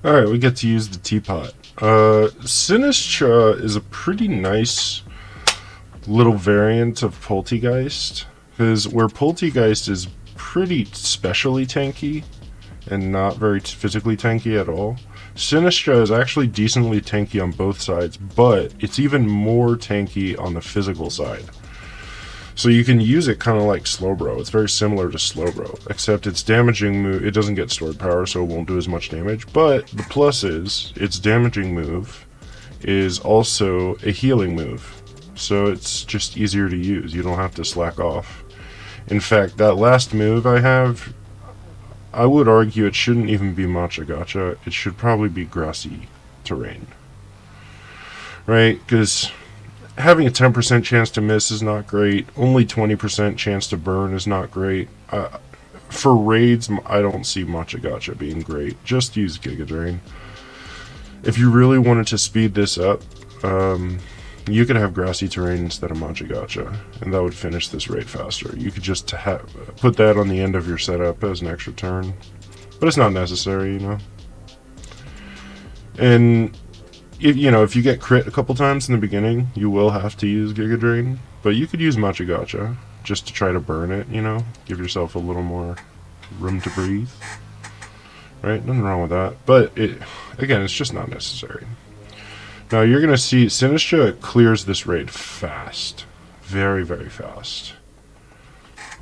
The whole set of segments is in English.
Alright, we get to use the teapot. Sinistcha is a pretty nice little variant of Poltegeist, because where Poltegeist is pretty specially tanky and not very physically tanky at all, Sinistcha is actually decently tanky on both sides, but it's even more tanky on the physical side. So you can use it kind of like Slowbro. It's very similar to Slowbro, except its damaging move, it doesn't get stored power, so it won't do as much damage. But the plus is, its damaging move is also a healing move. So it's just easier to use. You don't have to slack off. In fact, that last move I have, I would argue it shouldn't even be Matcha Gotcha. It should probably be Grassy Terrain. Right? Because having a 10% chance to miss is not great. Only 20% chance to burn is not great. For raids, I don't see Matcha Gotcha being great. Just use Giga Drain. If you really wanted to speed this up, you could have Grassy Terrain instead of Matcha Gotcha, and that would finish this raid faster. You could just put that on the end of your setup as an extra turn. But it's not necessary, you know. And if you get crit a couple times in the beginning, you will have to use Giga Drain. But you could use Matcha Gotcha just to try to burn it, you know? Give yourself a little more room to breathe. Right? Nothing wrong with that. But, again, it's just not necessary. Now, you're going to see Sinistcha clears this raid fast. Very, very fast.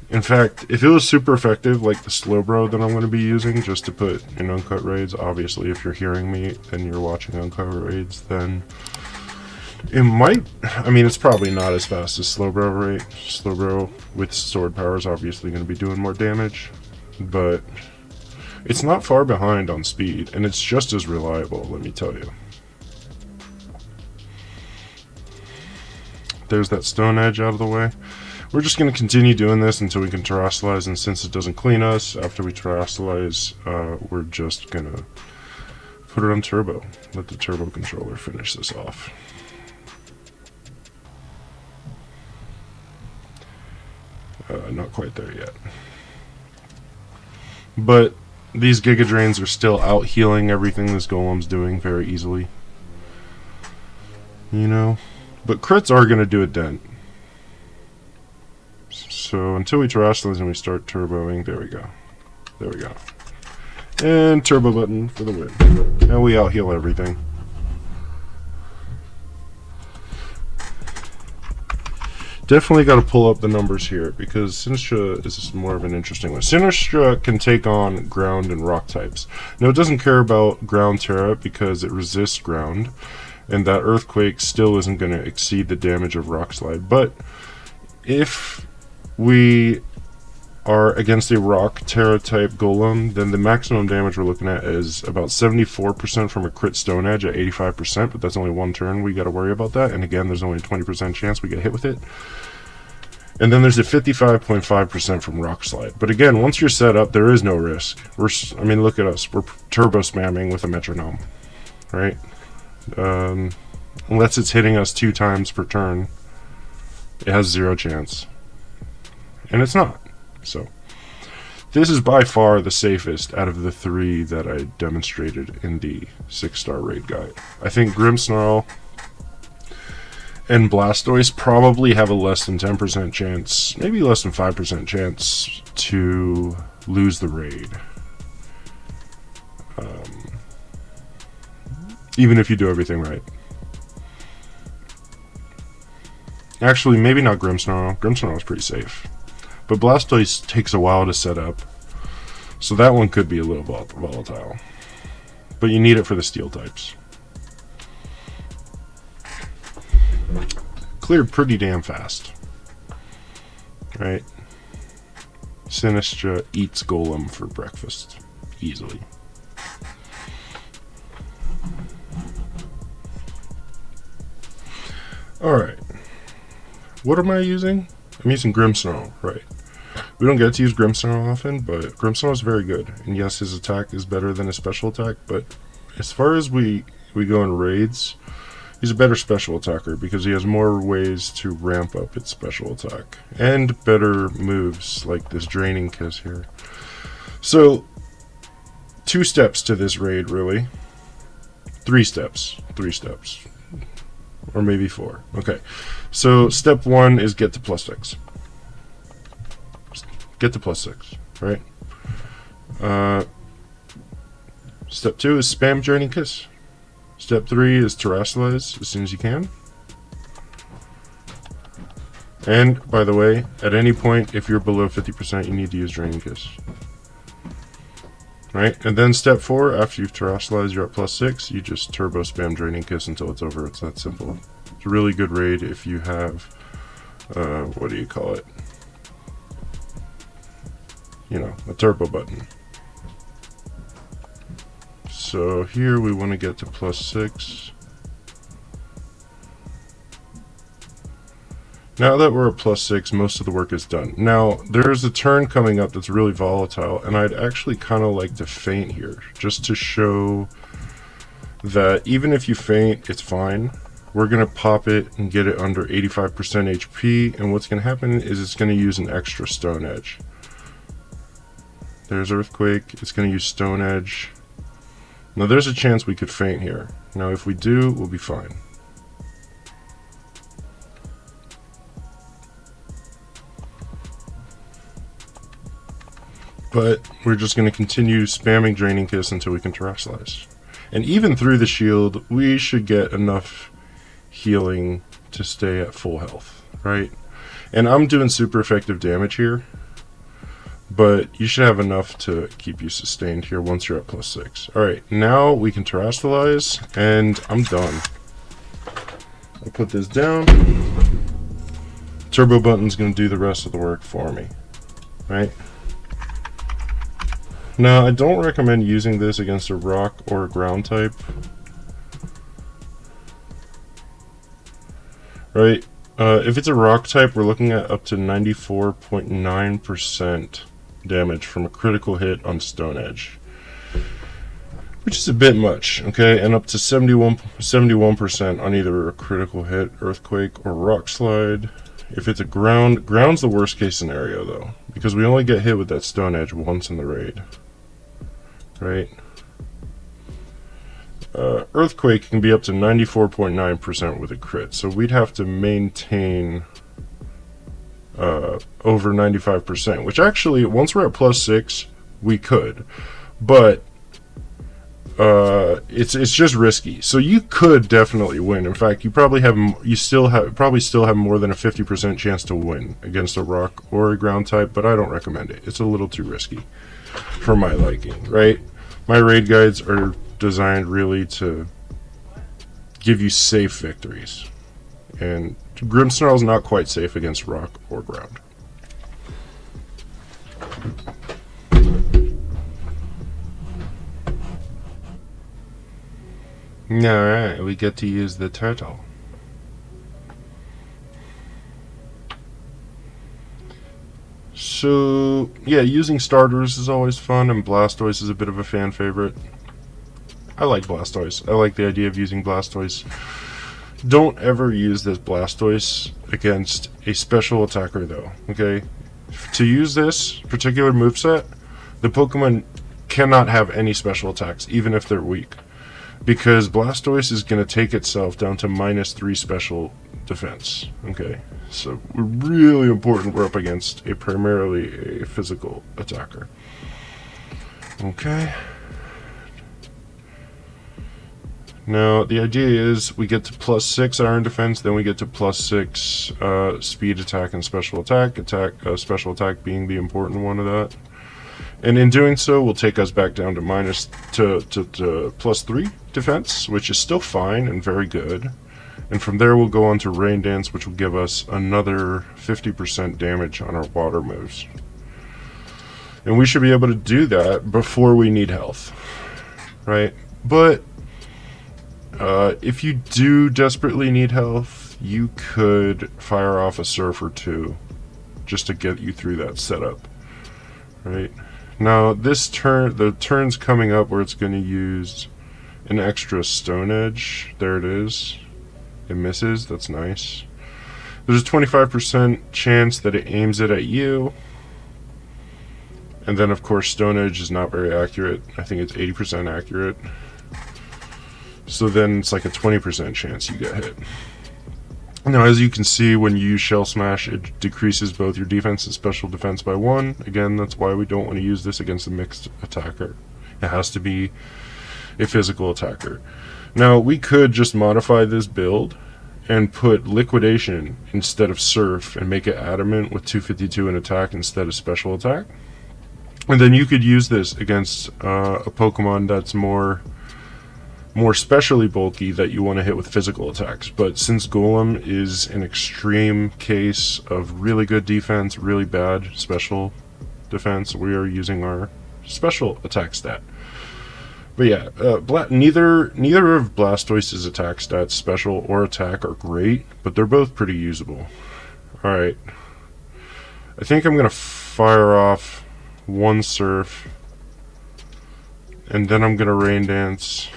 In fact, if it was super effective, like the Slowbro that I'm going to be using just to put in Uncut raids, obviously if you're hearing me and you're watching Uncut raids, then it might, I mean, it's probably not as fast as Slowbro, right? Slowbro with sword power is obviously going to be doing more damage, but it's not far behind on speed, and it's just as reliable, let me tell you. There's that stone edge out of the way. We're just going to continue doing this until we can terrestrialize, and since it doesn't clean us, after we terrestrialize, we're just going to put it on turbo. Let the turbo controller finish this off. Not quite there yet. But these Giga Drains are still out healing everything this Golem's doing very easily. You know? But crits are going to do a dent. So until we terrestrialize and we start turboing, there we go. There we go. And turbo button for the win. Now we out heal everything. Definitely got to pull up the numbers here because Sinistcha is more of an interesting one. Sinistcha can take on ground and rock types. Now it doesn't care about ground Tera because it resists ground, and that earthquake still isn't going to exceed the damage of rock slide. But if we are against a rock Tera type Golem, then the maximum damage we're looking at is about 74% from a crit stone edge at 85%, but that's only one turn. We got to worry about that, and again, there's only a 20% chance we get hit with it. And then there's a 55.5% from rock slide. But again, once you're set up, there is no risk. I mean, look at us. We're turbo spamming with a metronome, right? Unless it's hitting us 2 times per turn, it has 0 chance. And it's not. So this is by far the safest out of the 3 that I demonstrated in the 6-star raid guide. I think Grimmsnarl and Blastoise probably have a less than 10% chance, maybe less than 5% chance to lose the raid. Even if you do everything right. Actually, maybe not Grimmsnarl. Grimmsnarl is pretty safe. But Blastoise takes a while to set up, so that one could be a little volatile. But you need it for the steel types. Cleared pretty damn fast. Right? Sinistcha eats Golem for breakfast. Easily. Alright. What am I using? I'm using Grimmsnarl, right. We don't get to use Grimmsnarl often, but Grimmsnarl is very good. And yes, his attack is better than his special attack, but as far as we go in raids, he's a better special attacker because he has more ways to ramp up its special attack. And better moves, like this Draining Kiss here. So, 2 steps to this raid, really. 3 steps. 3 steps. Or maybe 4. Okay. So step 1 is get to +6. Get to +6, right? Step 2 is spam Draining Kiss. Step 3 is Terastallize as soon as you can. And, by the way, at any point, if you're below 50%, you need to use Draining Kiss. Right? And then step 4, after you've Terastallized, you're at +6, you just turbo spam Draining Kiss until it's over. It's that simple. It's a really good raid if you have, what do you call it? You know, a turbo button. So here we want to get to +6. Now that we're at +6, most of the work is done. Now, there's a turn coming up that's really volatile, and I'd actually kind of like to feint here, just to show that even if you feint, it's fine. We're going to pop it and get it under 85% HP, and what's going to happen is it's going to use an extra Stone Edge. There's Earthquake, it's going to use Stone Edge. Now there's a chance we could feint here. Now if we do, we'll be fine. But we're just going to continue spamming Draining Kiss until we can Terastallize. And even through the shield, we should get enough healing to stay at full health, right? And I'm doing super effective damage here, but you should have enough to keep you sustained here once you're at +6. Alright, now we can Terastallize, and I'm done. I'll put this down. Turbo button's going to do the rest of the work for me, right? Now, I don't recommend using this against a rock or a ground type. Right? If it's a rock type, we're looking at up to 94.9% damage from a critical hit on Stone Edge. Which is a bit much, okay? And up to 71% on either a critical hit, Earthquake, or Rock Slide. If it's a ground's the worst case scenario, though. Because we only get hit with that Stone Edge once in the raid. Right? Earthquake can be up to 94.9% with a crit, so we'd have to maintain over 95%, which actually, once we're at +6, we could, but it's just risky. So you could definitely win. In fact, you probably still have more than a 50% chance to win against a rock or a ground type, but I don't recommend it. It's a little too risky for my liking, right? My raid guides are designed really to give you safe victories, and Grimmsnarl's not quite safe against rock or ground. Alright, we get to use the turtle. So, yeah, using starters is always fun, and Blastoise is a bit of a fan favorite. I like Blastoise. I like the idea of using Blastoise. Don't ever use this Blastoise against a special attacker, though, okay? To use this particular moveset, the Pokemon cannot have any special attacks, even if they're weak. Because Blastoise is going to take itself down to -3 special defense, okay? So, really important we're up against primarily a physical attacker. Okay. Now, the idea is we get to +6 iron defense, then we get to +6 speed attack and special attack. Special attack being the important one of that. And in doing so, will take us back down to +3 defense, which is still fine and very good. And from there, we'll go on to Rain Dance, which will give us another 50% damage on our water moves. And we should be able to do that before we need health, right? But if you do desperately need health, you could fire off a Surf or two just to get you through that setup, right? Now, this turn, the turn's coming up where it's going to use an extra Stone Edge. There it is. It misses. That's nice. There's a 25% chance that it aims it at you. And then, of course, Stone Edge is not very accurate. I think it's 80% accurate. So then it's like a 20% chance you get hit. Now, as you can see, when you use Shell Smash, it decreases both your defense and special defense by 1. Again, that's why we don't want to use this against a mixed attacker. It has to be a physical attacker. Now, we could just modify this build and put Liquidation instead of Surf and make it Adamant with 252 in attack instead of special attack. And then you could use this against a Pokemon that's more specially bulky that you want to hit with physical attacks. But since Golem is an extreme case of really good defense, really bad special defense, we are using our special attack stat. But yeah, neither of Blastoise's attack stats, special or attack, are great, but they're both pretty usable. Alright, I think I'm going to fire off one Surf, and then I'm going to Rain Dance.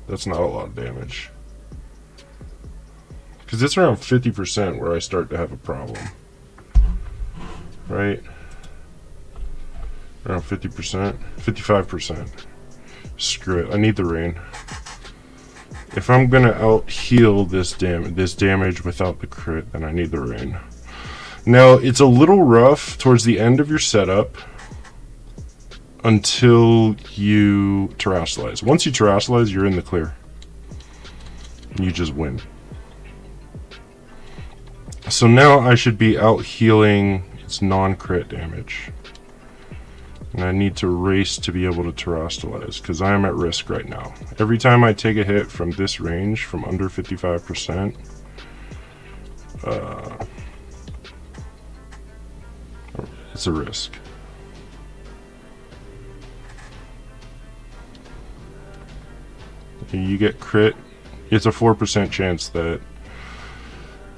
That's not a lot of damage. Because it's around 50% where I start to have a problem. Right? Around 50%? 55%. Screw it. I need the rain. If I'm going to out-heal this damage without the crit, then I need the rain. Now, it's a little rough towards the end of your setup until you Terrasilize. Once you Terrasilize, you're in the clear. And you just win. So now I should be out healing its non-crit damage. And I need to race to be able to Terrasilize, because I am at risk right now. Every time I take a hit from this range, from under 55%, it's a risk. You get crit, it's a 4% chance that...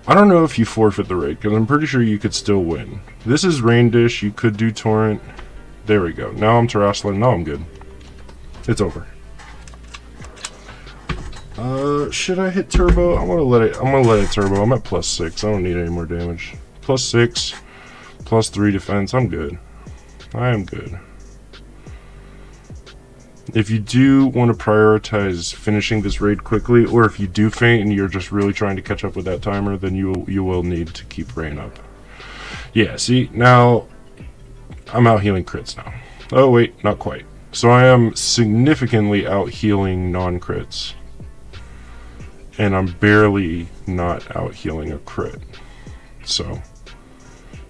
I don't know if you forfeit the raid, because I'm pretty sure you could still win. This is Rain Dish, you could do Torrent. There we go. Now I'm Terrasilize. Now I'm good. It's over. Should I hit Turbo? I'm gonna let it Turbo. I'm at +6. I don't need any more damage. +6, +3 defense. I'm good. I am good. If you do want to prioritize finishing this raid quickly, or if you do faint and you're just really trying to catch up with that timer, then you will need to keep rain up. Yeah, see, now I'm out healing crits now. Oh wait, not quite. So I am significantly out healing non-crits. And I'm barely not out healing a crit. So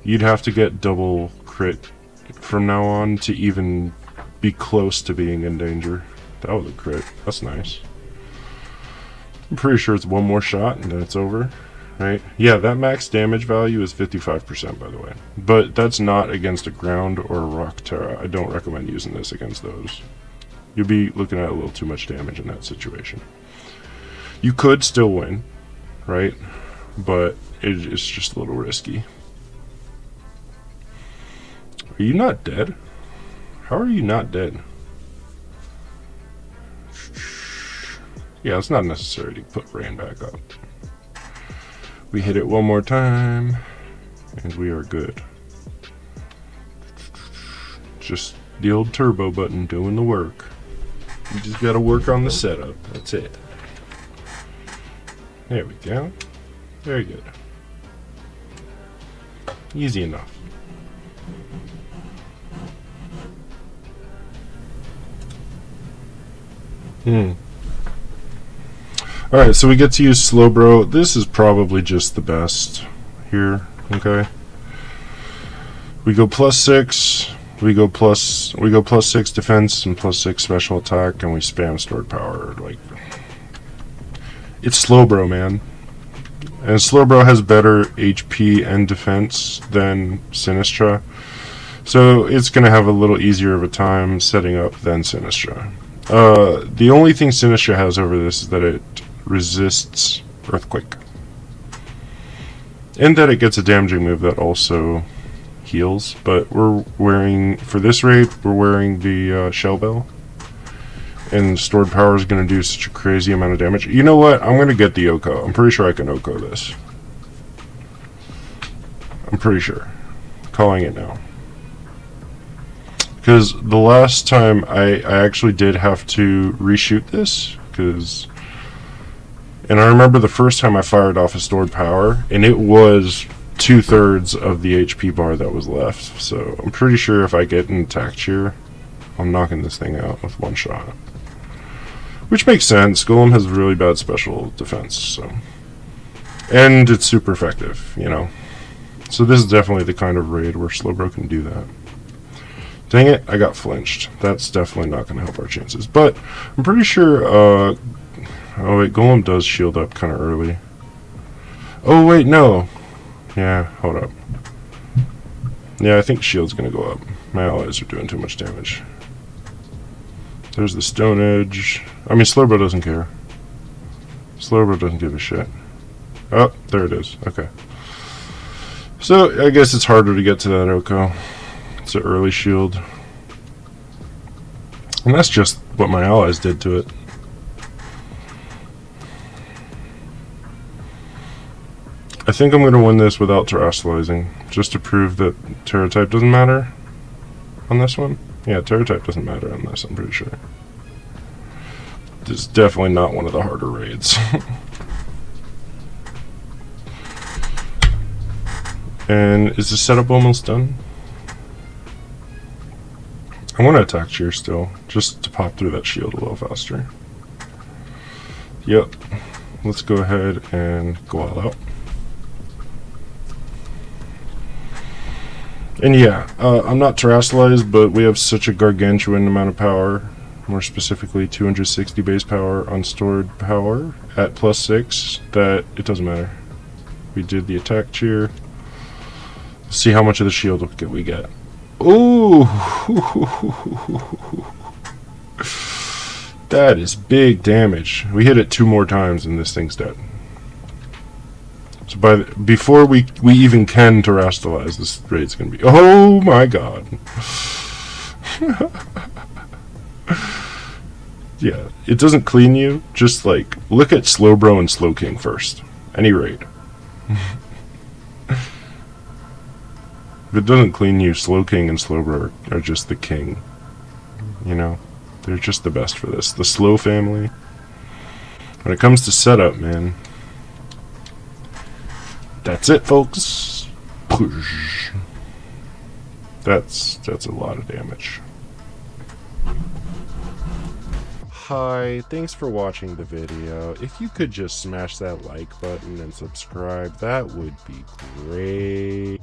you'd have to get double crit from now on to even be close to being in danger. That was a crit. That's nice. I'm pretty sure it's one more shot and then it's over. Right? Yeah, that max damage value is 55%, by the way. But that's not against a ground or a rock Tera. I don't recommend using this against those. You'll be looking at a little too much damage in that situation. You could still win, right? But it's just a little risky. Are you not dead? How are you not dead? Yeah, it's not necessary to put rain back up. We hit it one more time, and we are good. Just the old turbo button doing the work. You just gotta work on the setup. That's it. There we go. Very good. Easy enough. Alright, so we get to use Slowbro. This is probably just the best here, okay? We go +6, we go +6 defense and +6 special attack, and we spam stored power. Like, it's Slowbro, man. And Slowbro has better HP and defense than Sinistcha, so it's gonna have a little easier of a time setting up than Sinistcha. The only thing Sinistcha has over this is that it resists Earthquake. And that it gets a damaging move that also heals. But we're wearing, for this raid, we're wearing the Shell Bell. And stored power is going to do such a crazy amount of damage. You know what? I'm going to get the Oko. I'm pretty sure I can Oko this. I'm pretty sure. Calling it now. Because the last time I actually did have to reshoot this, because And I remember the first time I fired off a stored power, and it was 2/3 of the HP bar that was left. So I'm pretty sure if I get an attack cheer, I'm knocking this thing out with one shot. Which makes sense. Golem has really bad special defense, so. And it's super effective, you know. So this is definitely the kind of raid where Slowbro can do that. Dang it, I got flinched. That's definitely not going to help our chances. But I'm pretty sure, oh wait, Golem does shield up kind of early. Oh wait, no. Yeah, hold up. Yeah, I think shield's going to go up. My allies are doing too much damage. There's the Stone Edge. I mean, Slowbro doesn't care. Slowbro doesn't give a shit. Oh, there it is. Okay. So, I guess it's harder to get to that Oko. It's an early shield. And that's just what my allies did to it. I think I'm going to win this without terrestrializing, just to prove that Tera type doesn't matter on this one. Yeah, Tera type doesn't matter on this, I'm pretty sure. This is definitely not one of the harder raids. And is the setup almost done? I want to attack cheer still, just to pop through that shield a little faster. Yep. Let's go ahead and go all out. And yeah, I'm not terrestrialized, but we have such a gargantuan amount of power, more specifically 260 base power on stored power at +6, that it doesn't matter. We did the attack cheer. See how much of the shield we get. Ooh! That is big damage. We hit it 2 more times and this thing's dead. So before we even can terrestrialize, this raid's gonna be. Oh my god! Yeah, it doesn't clean you. Just like look at Slowbro and Slowking first. Any raid. If it doesn't clean you, Slowking and Slowbro are just the king. You know, they're just the best for this. The Slow family. When it comes to setup, man. That's it, folks. Push. That's a lot of damage. Hi, thanks for watching the video. If you could just smash that like button and subscribe, that would be great.